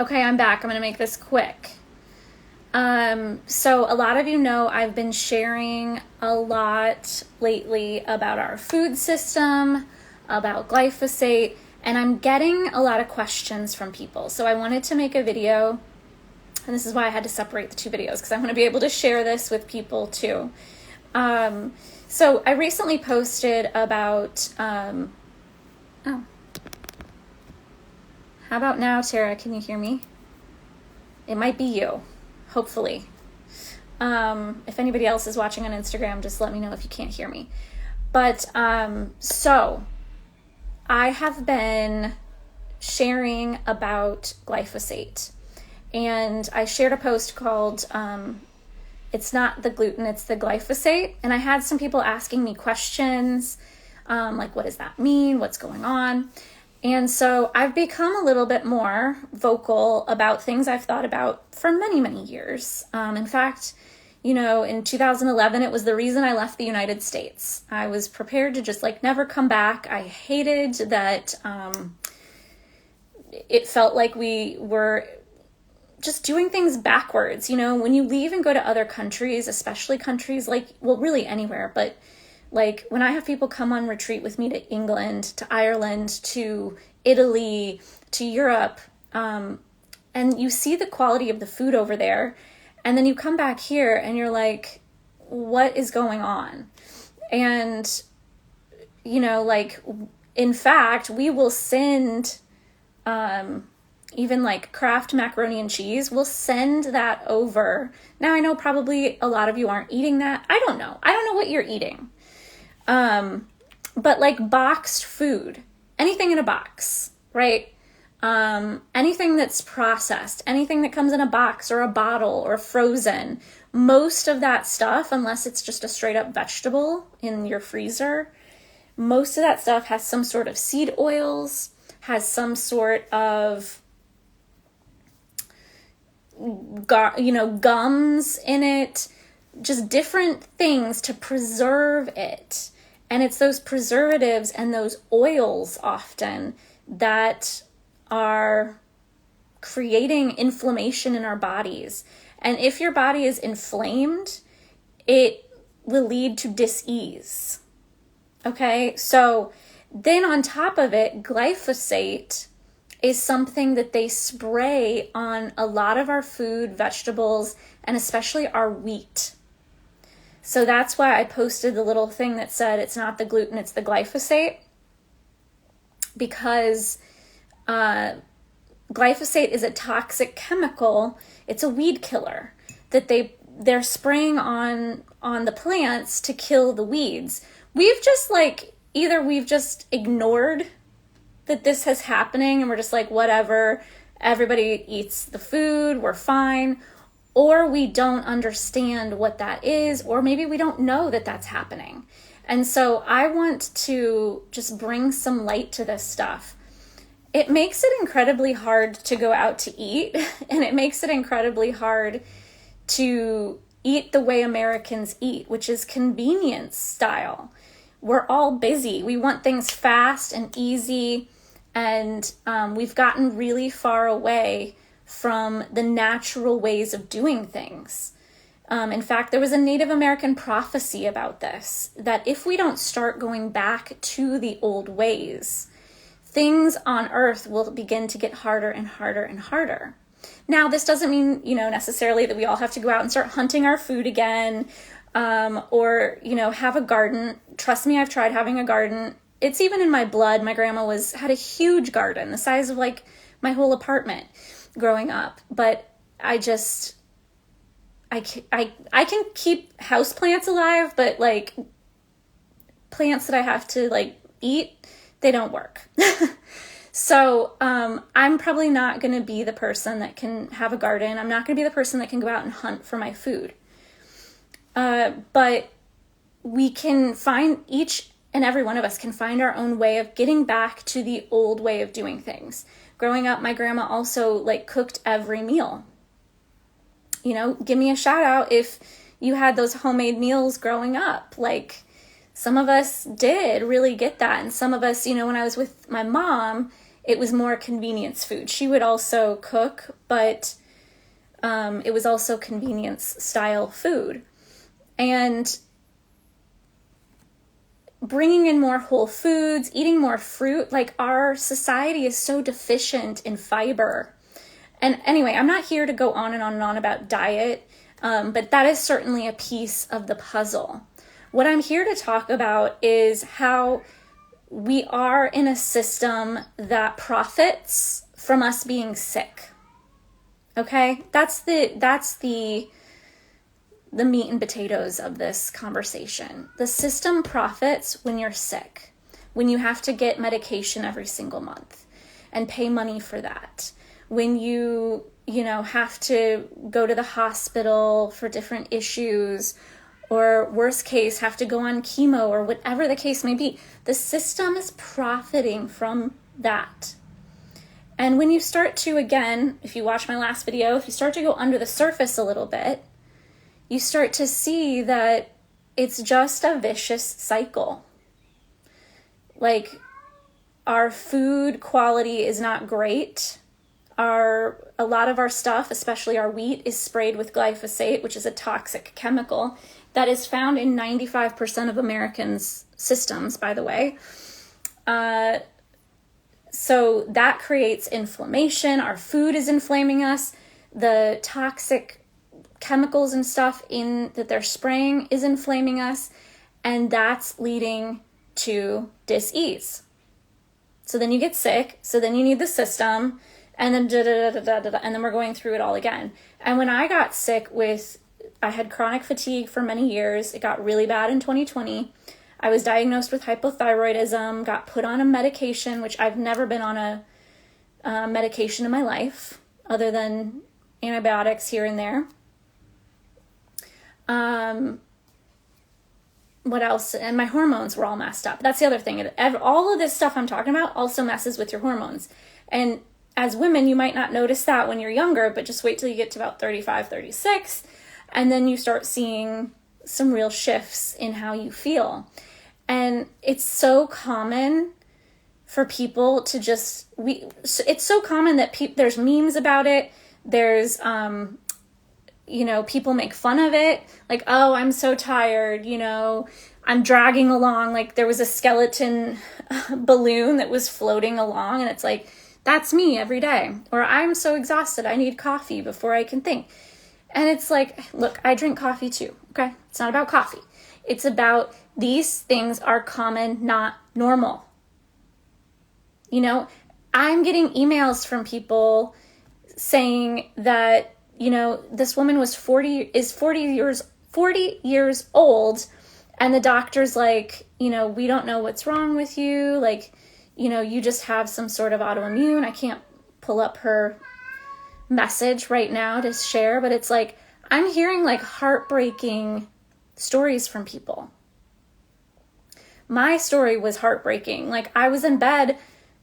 Okay, I'm back. I'm going to make this quick. So a lot of you know I've been sharing a lot lately about our food system, about glyphosate, and I'm getting a lot of questions from people. So I wanted to make a video, and this is why I had to separate the two videos, because I want to be able to share this with people too. So I recently posted about, how about now, Tara? Can you hear me? It might be you, hopefully. If anybody else is watching on Instagram, just let me know if you can't hear me. But so I have been sharing about glyphosate, and I shared a post called It's Not the Gluten, It's the Glyphosate. And I had some people asking me questions, like, what does that mean? What's going on? And so I've become a little bit more vocal about things I've thought about for many, many years. In fact, in 2011, it was the reason I left the United States. I was prepared to just never come back. I hated that it felt like we were just doing things backwards. When you leave and go to other countries, especially countries really anywhere, but when I have people come on retreat with me to England, to Ireland, to Italy, to Europe, and you see the quality of the food over there, and then you come back here and you're like, what is going on? And, in fact, we will send, even Kraft macaroni and cheese, we'll send that over. Now, I know probably a lot of you aren't eating that. I don't know what you're eating. But boxed food, anything in a box, right? Anything that's processed, anything that comes in a box or a bottle or frozen, most of that stuff, unless it's just a straight up vegetable in your freezer, most of that stuff has some sort of seed oils, has some sort of, gums in it, just different things to preserve it. And it's those preservatives and those oils often that are creating inflammation in our bodies. And if your body is inflamed, it will lead to dis-ease. Okay, so then on top of it, glyphosate is something that they spray on a lot of our food, vegetables, and especially our wheat. So that's why I posted the little thing that said, it's not the gluten, it's the glyphosate. Because glyphosate is a toxic chemical. It's a weed killer that they're spraying on the plants to kill the weeds. We've just either we've just ignored that this is happening and we're just whatever, everybody eats the food, we're fine. Or we don't understand what that is, or maybe we don't know that that's happening. And so I want to just bring some light to this stuff. It makes it incredibly hard to go out to eat, and it makes it incredibly hard to eat the way Americans eat, which is convenience style. We're all busy. We want things fast and easy, and we've gotten really far away from the natural ways of doing things. In fact, there was a Native American prophecy about this, that if we don't start going back to the old ways, things on earth will begin to get harder and harder and harder. Now, this doesn't mean, necessarily that we all have to go out and start hunting our food again, or, have a garden. Trust me, I've tried having a garden. It's even in my blood. My grandma had a huge garden, the size of my whole apartment growing up, but I can keep houseplants alive, but plants that I have to eat, they don't work. So I'm probably not going to be the person that can have a garden. I'm not going to be the person that can go out and hunt for my food. But we can find, each and every one of us can find our own way of getting back to the old way of doing things. Growing up, my grandma also cooked every meal. Give me a shout out if you had those homemade meals growing up. Some of us did really get that. And some of us, when I was with my mom, it was more convenience food. She would also cook, but it was also convenience style food. And bringing in more whole foods, eating more fruit, like our society is so deficient in fiber. And anyway, I'm not here to go on and on and on about diet, but that is certainly a piece of the puzzle. What I'm here to talk about is how we are in a system that profits from us being sick. Okay? That's the meat and potatoes of this conversation. The system profits when you're sick, when you have to get medication every single month and pay money for that, when you have to go to the hospital for different issues, or worst case, have to go on chemo, or whatever the case may be. The system is profiting from that. And when you start to, again, if you watch my last video, if you start to go under the surface a little bit, you start to see that it's just a vicious cycle. Like, our food quality is not great. A lot of our stuff, especially our wheat, is sprayed with glyphosate, which is a toxic chemical that is found in 95% of Americans' systems, by the way. So that creates inflammation. Our food is inflaming us. The toxic chemicals and stuff that they're spraying is inflaming us. And that's leading to dis-ease. So then you get sick. So then you need the system. And then and then we're going through it all again. And when I got sick I had chronic fatigue for many years. It got really bad in 2020. I was diagnosed with hypothyroidism, got put on a medication, which I've never been on a medication in my life, other than antibiotics here and there. What else? And my hormones were all messed up. That's the other thing. All of this stuff I'm talking about also messes with your hormones. And as women, you might not notice that when you're younger, but just wait till you get to about 35, 36, and then you start seeing some real shifts in how you feel. And it's so common for people to it's so common that there's memes about it. There's, people make fun of it. Like, oh, I'm so tired, I'm dragging along. Like, there was a skeleton balloon that was floating along, and it's like, that's me every day. Or I'm so exhausted, I need coffee before I can think. And it's like, look, I drink coffee too, okay? It's not about coffee. It's about these things are common, not normal. I'm getting emails from people saying that, this woman is 40 years old, and the doctor's like, we don't know what's wrong with you. Like, you just have some sort of autoimmune. I can't pull up her message right now to share, but it's like, I'm hearing like heartbreaking stories from people. My story was heartbreaking. Like, I was in bed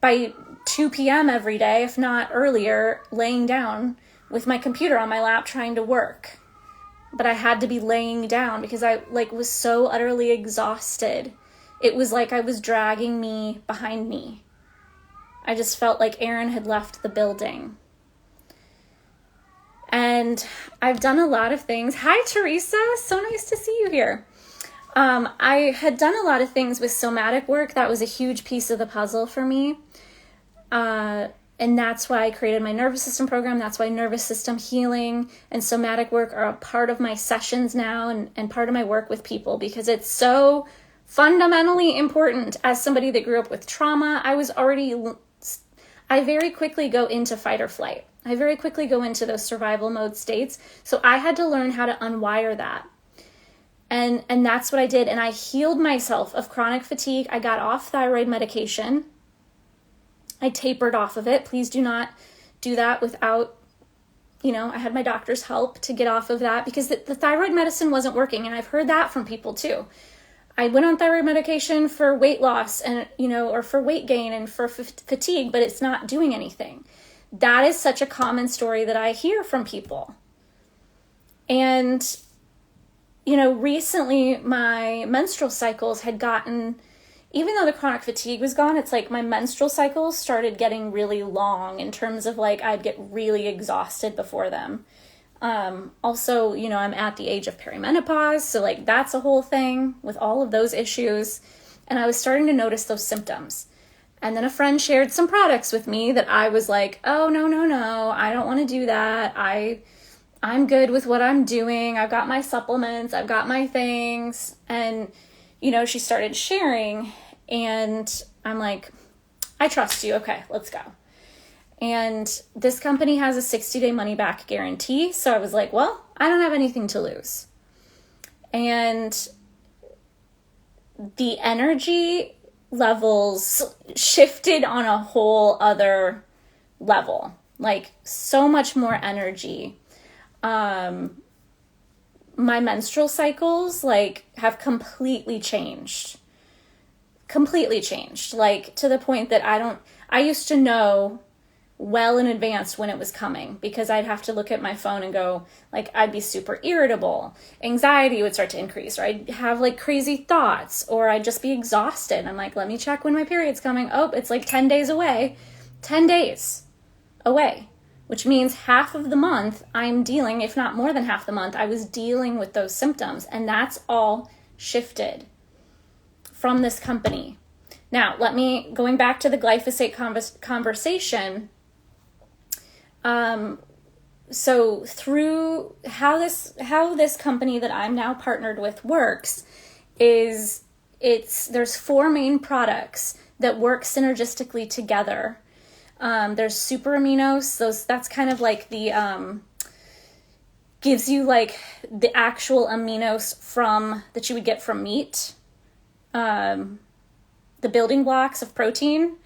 by 2 p.m. every day, if not earlier, laying down with my computer on my lap trying to work. But I had to be laying down because I was so utterly exhausted. It was like I was dragging me behind me. I just felt like Aaron had left the building. And I've done a lot of things. Hi, Teresa. So nice to see you here. I had done a lot of things with somatic work. That was a huge piece of the puzzle for me. And that's why I created my nervous system program. That's why nervous system healing and somatic work are a part of my sessions now and part of my work with people, because it's so fundamentally important. As somebody that grew up with trauma, I very quickly go into fight or flight. I very quickly go into those survival mode states. So I had to learn how to unwire that. And that's what I did. And I healed myself of chronic fatigue. I got off thyroid medication. I tapered off of it. Please do not do that without, I had my doctor's help to get off of that, because the thyroid medicine wasn't working. And I've heard that from people too. I went on thyroid medication for weight loss and, or for weight gain and for fatigue, but it's not doing anything. That is such a common story that I hear from people. And, recently my menstrual cycles had gotten even though the chronic fatigue was gone, it's like my menstrual cycles started getting really long in terms of like I'd get really exhausted before them. Also, you know, I'm at the age of perimenopause, so like that's a whole thing with all of those issues. And I was starting to notice those symptoms. And then a friend shared some products with me that I was like, oh, no, I don't want to do that. I'm good with what I'm doing. I've got my supplements, I've got my things. And, you know, she started sharing, and I'm like, I trust you. Okay, let's go. And this company has a 60-day money back guarantee. So I was like, well, I don't have anything to lose. And the energy levels shifted on a whole other level, like so much more energy. My menstrual cycles like have completely changed, like to the point that I used to know well in advance when it was coming, because I'd have to look at my phone and go, like, I'd be super irritable. Anxiety would start to increase, or I'd have like crazy thoughts, or I'd just be exhausted. I'm like, let me check when my period's coming. Oh, it's like 10 days away. 10 days away, which means half of the month I'm dealing, if not more than half the month, I was dealing with those symptoms. And that's all shifted from this company. Now, going back to the glyphosate conversation. So through how this company that I'm now partnered with works is there's 4 main products that work synergistically together. There's super aminos. That's kind of like the, gives you like the actual aminos that you would get from meat. The building blocks of protein.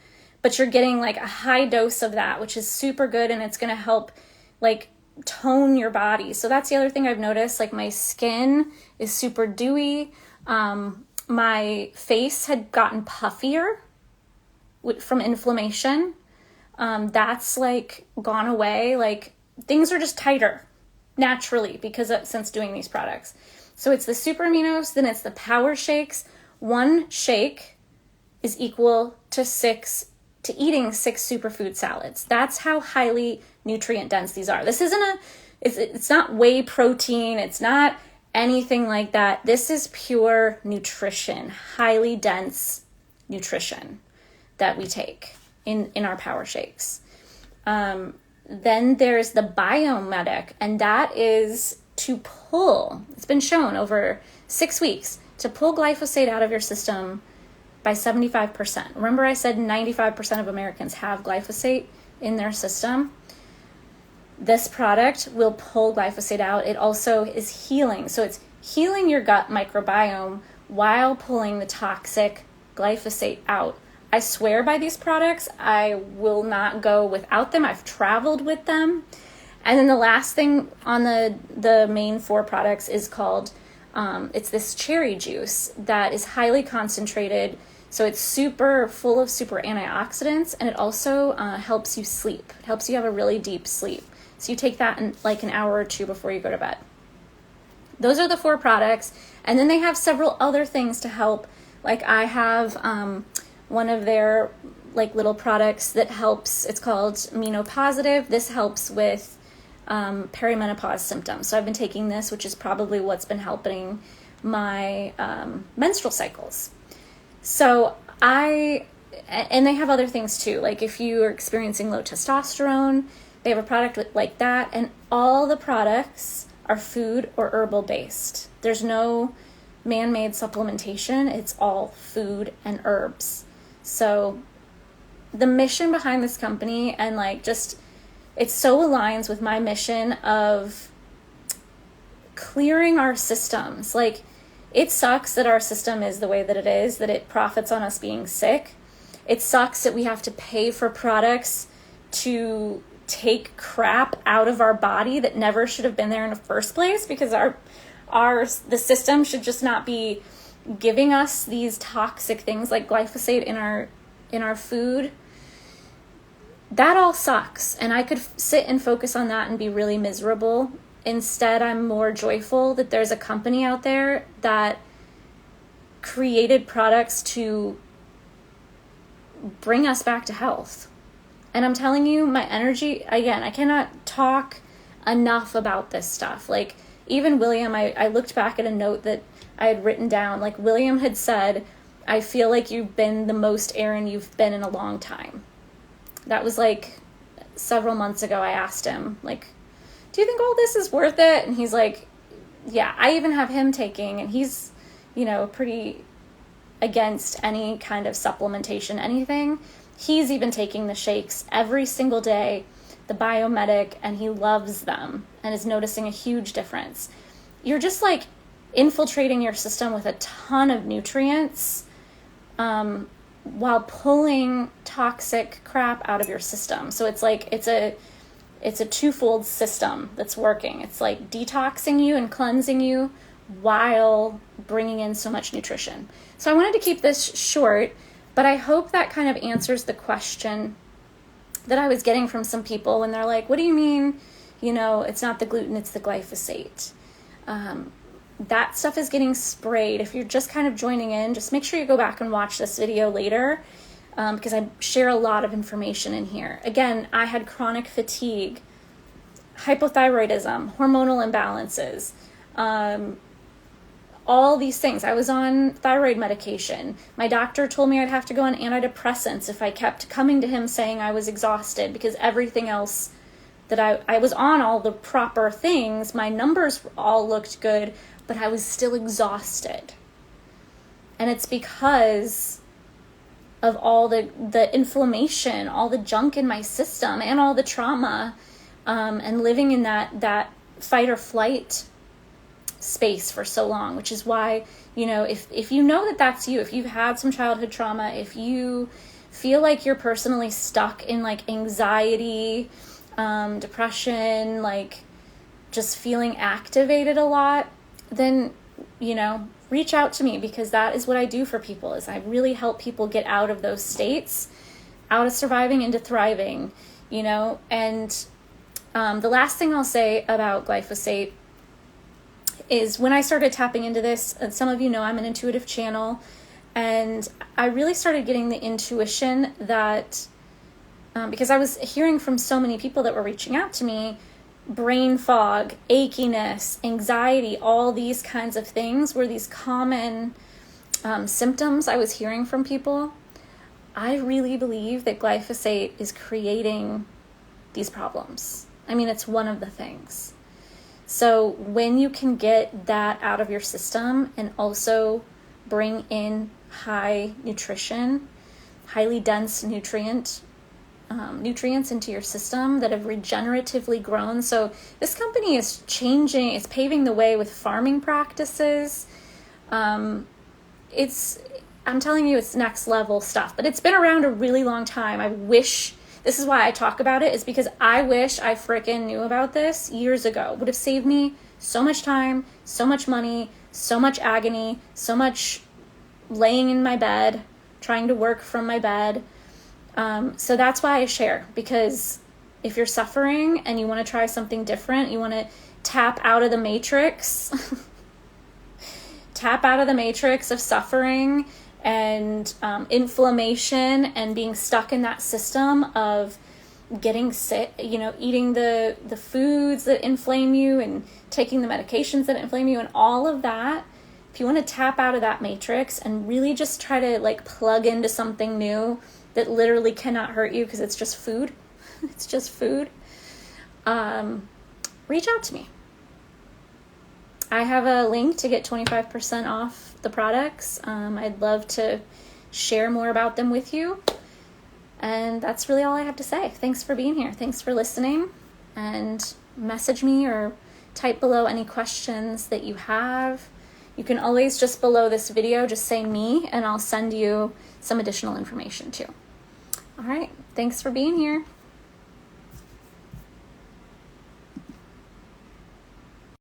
But you're getting like a high dose of that, which is super good, and it's going to help like tone your body. So that's the other thing I've noticed. Like my skin is super dewy. My face had gotten puffier from inflammation. That's like gone away. Like things are just tighter naturally since doing these products. So it's the super aminos, then it's the power shakes. 1 shake is equal to eating 6 superfood salads. That's how highly nutrient dense these are. This it's not whey protein. It's not anything like that. This is pure nutrition, highly dense nutrition that we take in our power shakes. Then there's the Biomedic, and that is it's been shown over 6 weeks to pull glyphosate out of your system by 75%. Remember I said 95% of Americans have glyphosate in their system? This product will pull glyphosate out. It also is healing. So it's healing your gut microbiome while pulling the toxic glyphosate out. I swear by these products. I will not go without them. I've traveled with them. And then the last thing on the main 4 products is called, it's this cherry juice that is highly concentrated. So it's super full of super antioxidants, and it also helps you sleep. It helps you have a really deep sleep. So you take that in like an hour or 2 before you go to bed. Those are the 4 products. And then they have several other things to help. Like I have one of their like little products that helps. It's called Amino Positive. This helps with perimenopause symptoms. So I've been taking this, which is probably what's been helping my menstrual cycles. So and they have other things too. Like if you are experiencing low testosterone, they have a product like that. And all the products are food or herbal based. There's no man-made supplementation. It's all food and herbs. So the mission behind this company and like just, it so aligns with my mission of clearing our systems. Like it sucks that our system is the way that it is, that it profits on us being sick. It sucks that we have to pay for products to take crap out of our body that never should have been there in the first place, because the system should just not be giving us these toxic things like glyphosate in our food. That all sucks, and I could sit and focus on that and be really miserable. Instead, I'm more joyful that there's a company out there that created products to bring us back to health. And I'm telling you, my energy, again, I cannot talk enough about this stuff. Like, even William, I looked back at a note that I had written down. Like, William had said, I feel like you've been the most Erin you've been in a long time. That was like several months ago. I asked him, like, do you think all this is worth it? And he's like, yeah. I even have him taking, and he's, you know, pretty against any kind of supplementation, anything. He's even taking the shakes every single day, the Biomedic, and he loves them and is noticing a huge difference. You're just like infiltrating your system with a ton of nutrients, while pulling toxic crap out of your system. So it's like, it's a twofold system that's working. It's like detoxing you and cleansing you while bringing in so much nutrition. So I wanted to keep this short, but I hope that kind of answers the question that I was getting from some people when they're like, what do you mean, you know, it's not the gluten, it's the glyphosate? That stuff is getting sprayed. If you're just kind of joining in, just make sure you go back and watch this video later, because I share a lot of information in here. Again, I had chronic fatigue, hypothyroidism, hormonal imbalances, all these things. I was on thyroid medication. My doctor told me I'd have to go on antidepressants if I kept coming to him saying I was exhausted, because everything else that I was on, all the proper things, my numbers all looked good, but I was still exhausted. And it's because of all the inflammation, all the junk in my system, and all the trauma, and living in that fight or flight space for so long, which is why, you know, if you know that that's you, if you've had some childhood trauma, if you feel like you're personally stuck in like anxiety, depression, like just feeling activated a lot, then, you know, reach out to me, because that is what I do for people, is I really help people get out of those states, out of surviving into thriving, you know. And the last thing I'll say about glyphosate is, when I started tapping into this, and some of you know I'm an intuitive channel, and I really started getting the intuition that, because I was hearing from so many people that were reaching out to me, brain fog, achiness, anxiety, all these kinds of things were these common symptoms I was hearing from people. I really believe that glyphosate is creating these problems. I mean, it's one of the things. So when you can get that out of your system and also bring in high nutrition, highly dense nutrients into your system that have regeneratively grown. So this company is changing, it's paving the way with farming practices. I'm telling you, it's next level stuff, but it's been around a really long time. I wish, this is why I talk about it, is because I wish I frickin' knew about this years ago. It would have saved me so much time, so much money, so much agony, so much laying in my bed, trying to work from my bed. So that's why I share, because if you're suffering and you want to try something different, you want to tap out of the matrix, tap out of the matrix of suffering and inflammation and being stuck in that system of getting sick, you know, eating the foods that inflame you and taking the medications that inflame you and all of that. If you want to tap out of that matrix and really just try to like plug into something new that literally cannot hurt you because it's just food, it's just food, reach out to me. I have a link to get 25% off the products. I'd love to share more about them with you. And that's really all I have to say. Thanks for being here. Thanks for listening. And message me or type below any questions that you have. You can always just below this video, just say me, and I'll send you some additional information too. All right. Thanks for being here.